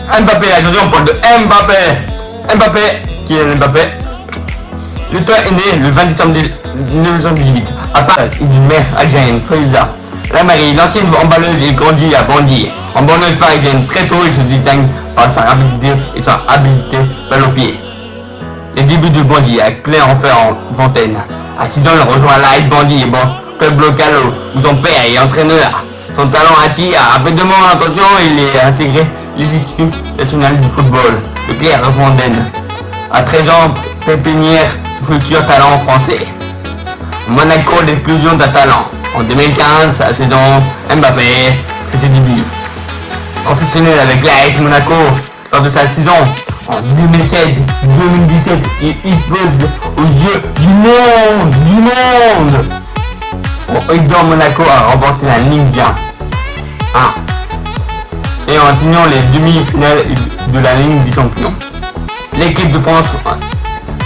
Mbappé, aujourd'hui on parle de Mbappé. Mbappé, qui est Mbappé? Le toit est né le 20 décembre 1918 à Paris, d'une mère algérienne, Faiza. La Marie, l'ancienne emballeuse, il grandit à Bondy. En banlieue parisienne, très tôt, il se distingue par sa rapidité et sa habileté balle au pied. Les débuts de Bondy à Clermont-Ferrand-Fontaine. À 6 ans, il rejoint l'AS Bondy, club local où son père est entraîneur. Son talent attire rapidement l'attention et il est intégré l'équipe nationale du football, le Clermont-Fontaine. À 13 ans, pépinière du futur talent français. Monaco, l'explosion d'un talent. En 2015, à 16 ans, Mbappé fait ses débuts. Professionnel avec l'AS Monaco, lors de sa saison, en 2016-2017, il explose aux yeux du monde. Aidant Monaco à remporter la Ligue 1 et en atteignant les demi-finales de la Ligue des Champions. L'équipe de France,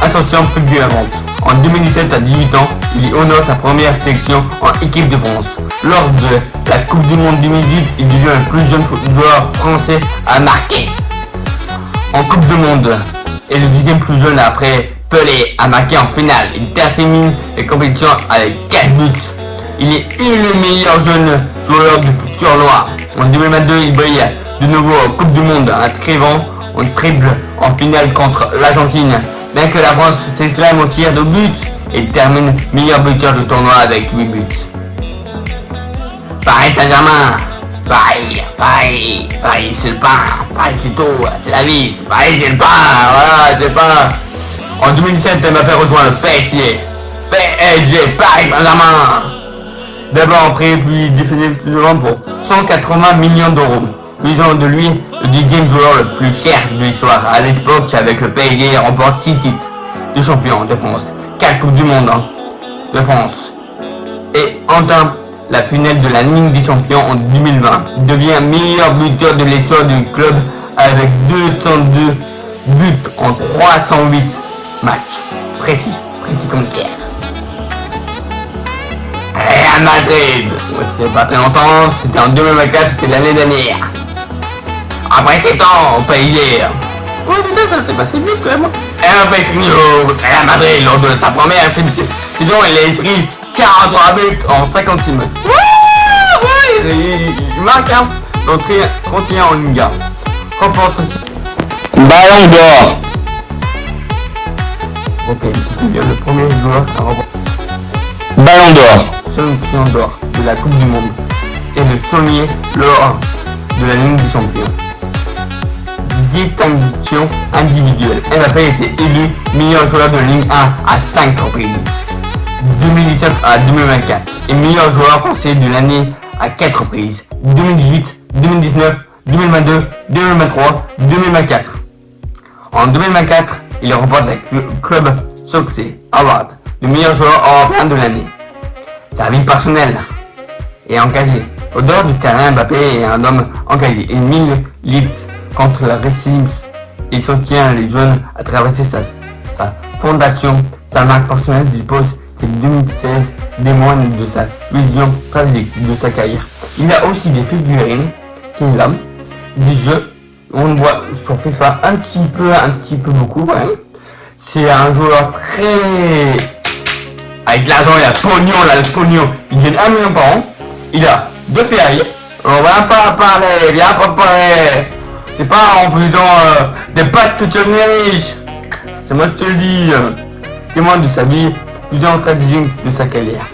ascension fulgurante. En 2017, à 18 ans, il honore sa première sélection en équipe de France. Lors de la Coupe du Monde 2018, il devient le plus jeune joueur français à marquer en Coupe du Monde et le 10e plus jeune après Pelé à marquer en finale. Il termine les compétitions avec 4 buts. Il est le meilleur jeune joueur du tournoi. En 2022, il brille de nouveau en Coupe du Monde, inscrivant un triple en finale contre l'Argentine. Bien que la France s'exclame au tir de but, il termine meilleur buteur du tournoi avec 8 buts. Paris Saint-Germain, Paris c'est le pain, Paris c'est tout, c'est la vie, Paris c'est le pain, voilà, c'est le pain. En 2017, Mbappé rejoint le PSG, Paris Saint-Germain. D'abord pris puis définitivement pour 180 millions d'euros. Faisant de lui le 10e joueur le plus cher de l'histoire. À l'époque, avec le PSG, il remporte 6 titres de champion de France, 4 Coupes du Monde de France et entame la finale de la Ligue des Champions en 2020. Il devient meilleur buteur de l'histoire du club avec 202 buts en 308 matchs. Précis comme guerre. Real Madrid, c'est pas très longtemps, c'était en 2024, c'était l'année dernière. Après 7 ans au PSG. Ouais putain, ça s'est passé vite quand même. Mbappé finit au Real Madrid lors de sa première saison, il a inscrit 43 buts en 56 matchs. Ouais, il marque dans 31 en Ligue 1. Remporte aussi Ballon d'Or. Ok, il devient le premier joueur à remporter Ballon d'Or. Sélection d'or de la Coupe du Monde et le sommier lors de la Ligue des Champions. Distinction individuelle. Mbappé a été élu meilleur joueur de Ligue 1 à 5 reprises. 2017 à 2024 et meilleur joueur français de l'année à 4 reprises. 2018, 2019, 2022, 2023, 2024. En 2024, il remporte le Club Success Award, le meilleur joueur européen de l'année. Sa vie personnelle est engagée. Au dehors du terrain, Mbappé est un homme engagé. Il milite contre le racisme et soutient les jeunes à traverser sa fondation. Sa marque personnelle dispose depuis 2016 témoigne de sa vision tragique de sa carrière. Il a aussi des figurines qu'il aime, des jeux. On voit sur FIFA un petit peu beaucoup. Ouais. C'est un joueur très... Avec l'argent, il a pognon, là, le pognon. Il gagne 1 million par an. Il a 2 Ferrari. On va pas parler, viens pas parler. C'est pas en faisant des pâtes que tu deviens riche. C'est moi je te le dis. Témoin de sa vie, plusieurs stratégies de sa carrière.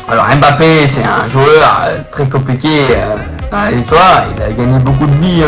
Alors Mbappé, c'est un joueur très compliqué dans l'histoire. Il a gagné beaucoup de vies.